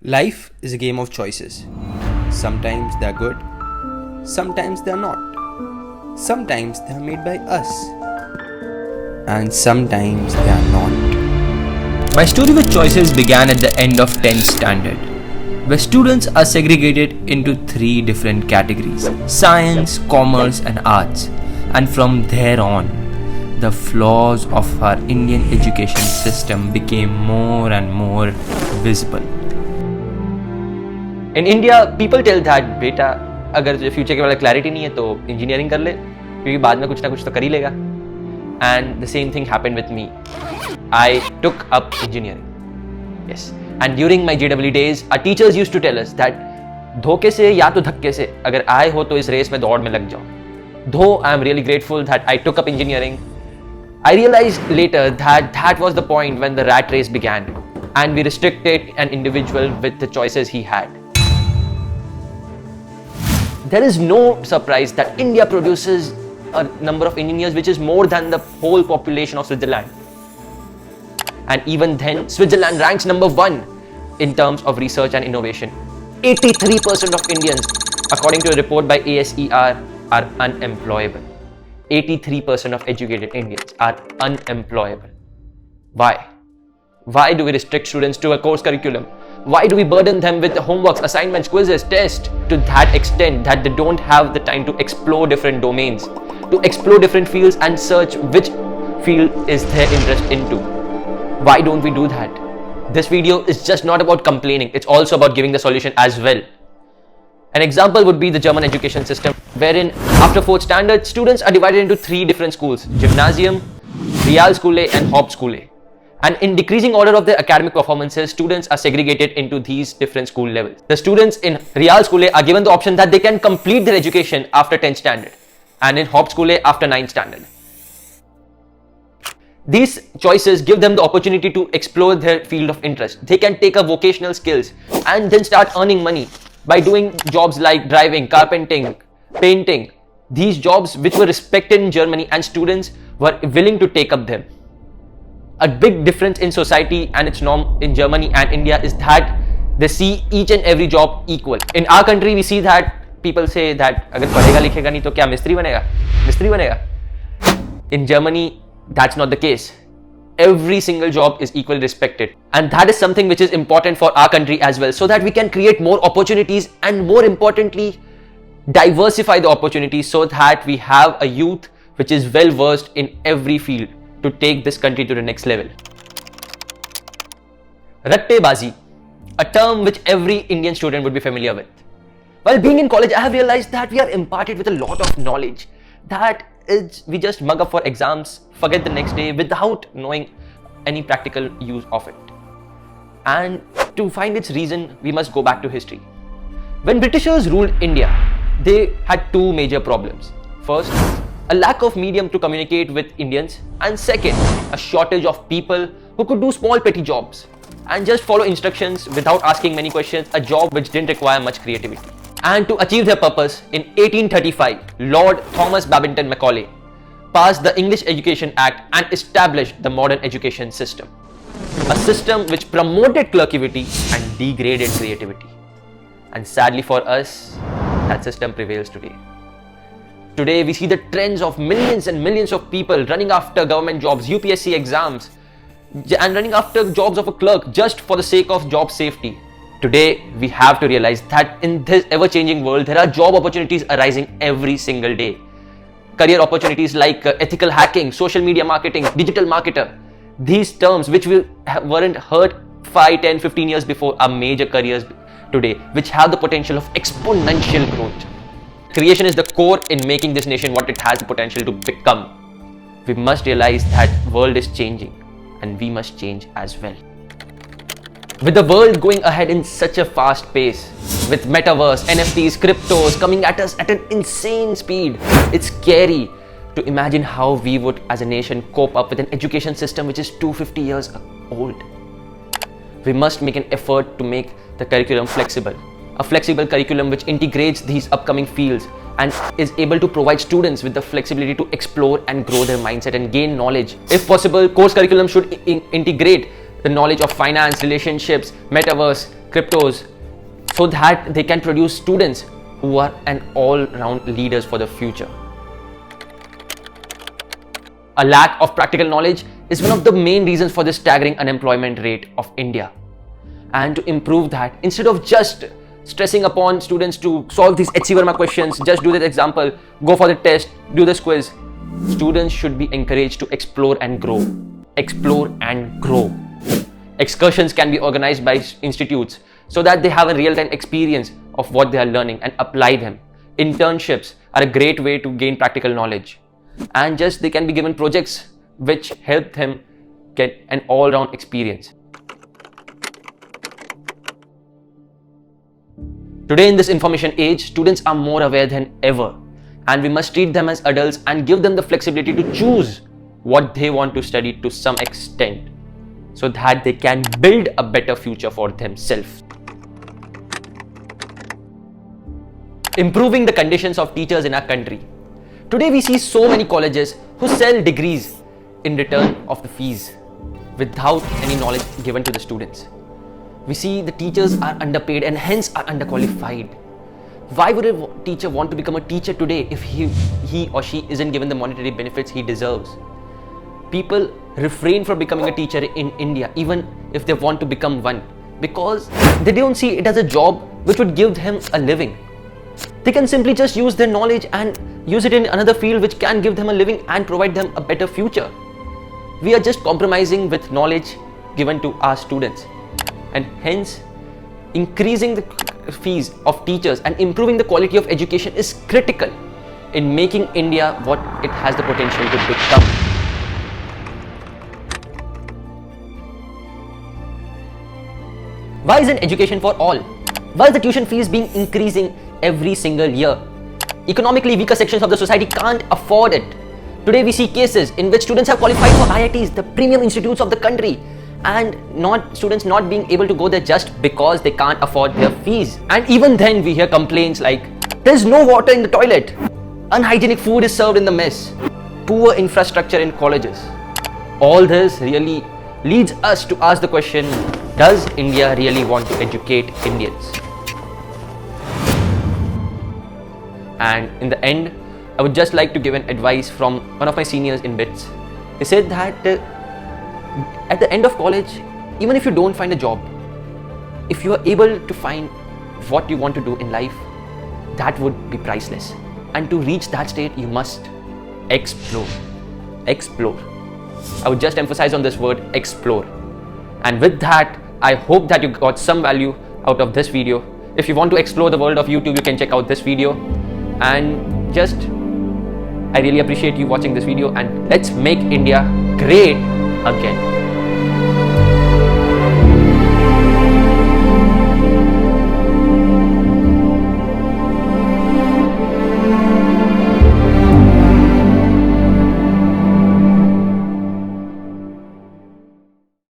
Life is a game of choices. Sometimes they're good, sometimes they're not. Sometimes they're made by us, and sometimes they are not. My story with choices began at the end of 10th standard, where students are segregated into three different categories: science, commerce, and arts. And from there on, the flaws of our Indian education system became more and more visible. In India, people tell that बेटा अगर तुझे future के बारे में clarity नहीं है तो engineering कर ले क्योंकि बाद में कुछ ना कुछ तो कर ही लेगा. And the same thing happened with me. I took up engineering. Yes. And during my JEE days, our teachers used to tell us that धोखे से या तो धक्के से अगर आए हो तो इस रेस में दौड़ में लग जाओ. Though I am really grateful that I took up engineering, I realized later that that was the point when the rat race began and we restricted an individual with the choices he had. There is no surprise that India produces a number of engineers which is more than the whole population of Switzerland. And even then, Switzerland ranks number 1 in terms of research and innovation. 83% of Indians, according to a report by ASER, are unemployable. 83% of educated Indians are unemployable. Why? Why do we restrict students to a course curriculum? Why do we burden them with homeworks, assignments, quizzes, tests to that extent that they don't have the time to explore different domains, to explore different fields and search which field is their interest into? Why don't we do that? This video is just not about complaining, it's also about giving the solution as well. An example would be the German education system, wherein after 4th standard, students are divided into 3 different schools: Gymnasium, Realschule and Hauptschule. And in decreasing order of their academic performances, students are segregated into these different school levels. The students in Realschule are given the option that they can complete their education after 10th standard and in Hauptschule after 9th standard. These choices give them the opportunity to explore their field of interest. They can take up vocational skills and then start earning money by doing jobs like driving, carpenting, painting. These jobs which were respected in Germany and students were willing to take up them. A big difference in society and its norm in Germany and India is that they see each and every job equal. In our country, we see that people say that अगर पढ़ेगा लिखेगा नहीं तो क्या मिस्त्री बनेगा? मिस्त्री बनेगा. In Germany, that's not the case. Every single job is equally respected, and that is something which is important for our country as well, so that we can create more opportunities and, more importantly, diversify the opportunities so that we have a youth which is well versed in every field to take this country to the next level. Rattebazi, a term which every Indian student would be familiar with. While being in college, I have realized that we are imparted with a lot of knowledge that is we just mug up for exams, forget the next day without knowing any practical use of it. And to find its reason, we must go back to history. When Britishers ruled India, they had 2 major problems. First, a lack of medium to communicate with Indians, and second, a shortage of people who could do small petty jobs and just follow instructions without asking many questions, a job which didn't require much creativity. And to achieve their purpose, in 1835, Lord Thomas Babington Macaulay passed the English Education Act and established the modern education system. A system which promoted clerkivity and degraded creativity. And sadly for us, that system prevails today. Today, we see the trends of millions and millions of people running after government jobs, UPSC exams, and running after jobs of a clerk just for the sake of job safety. Today, we have to realize that in this ever-changing world, there are job opportunities arising every single day. Career opportunities like ethical hacking, social media marketing, digital marketer. These terms which weren't heard 5, 10, 15 years before are major careers today, which have the potential of exponential growth. Creation is the core in making this nation what it has the potential to become. We must realize that world is changing and we must change as well. With the world going ahead in such a fast pace, with metaverse, NFTs, cryptos coming at us at an insane speed, it's scary to imagine how we would as a nation cope up with an education system which is 250 years old. We must make an effort to make the curriculum flexible. A flexible curriculum which integrates these upcoming fields and is able to provide students with the flexibility to explore and grow their mindset and gain knowledge. If possible, course curriculum should integrate the knowledge of finance, relationships, metaverse, cryptos, so that they can produce students who are an all-round leaders for the future. A lack of practical knowledge is one of the main reasons for the staggering unemployment rate of India. And to improve that, instead of just stressing upon students to solve these HC Verma questions, just do that example, go for the test, do this quiz, students should be encouraged to explore and grow. Explore and grow. Excursions can be organized by institutes so that they have a real-time experience of what they are learning and apply them. Internships are a great way to gain practical knowledge. And just they can be given projects which help them get an all-round experience. Today in this information age, students are more aware than ever, and we must treat them as adults and give them the flexibility to choose what they want to study to some extent, so that they can build a better future for themselves. Improving the conditions of teachers in our country. Today we see so many colleges who sell degrees in return of the fees without any knowledge given to the students. We see the teachers are underpaid and hence are underqualified. Why would a teacher want to become a teacher today if he or she isn't given the monetary benefits he deserves? People refrain from becoming a teacher in India even if they want to become one, because they don't see it as a job which would give them a living. They can simply just use their knowledge and use it in another field which can give them a living and provide them a better future. We are just compromising with knowledge given to our students, and hence increasing the fees of teachers and improving the quality of education is critical in making India what it has the potential to become. Why isn't education for all? Why is the tuition fees being increasing every single year? Economically weaker sections of the society can't afford it. Today we see cases in which students have qualified for IITs, the premium institutes of the country, and students not being able to go there just because they can't afford their fees. And even then we hear complaints like, there's no water in the toilet, unhygienic food is served in the mess, poor infrastructure in colleges. All this really leads us to ask the question, does India really want to educate Indians? And in the end, I would just like to give an advice from one of my seniors in BITS. He said that at the end of college, even if you don't find a job, if you are able to find what you want to do in life, that would be priceless. And to reach that state, you must explore. Explore. I would just emphasize on this word, explore. And with that, I hope that you got some value out of this video. If you want to explore the world of YouTube, you can check out this video. And just, I really appreciate you watching this video, and let's make India great again.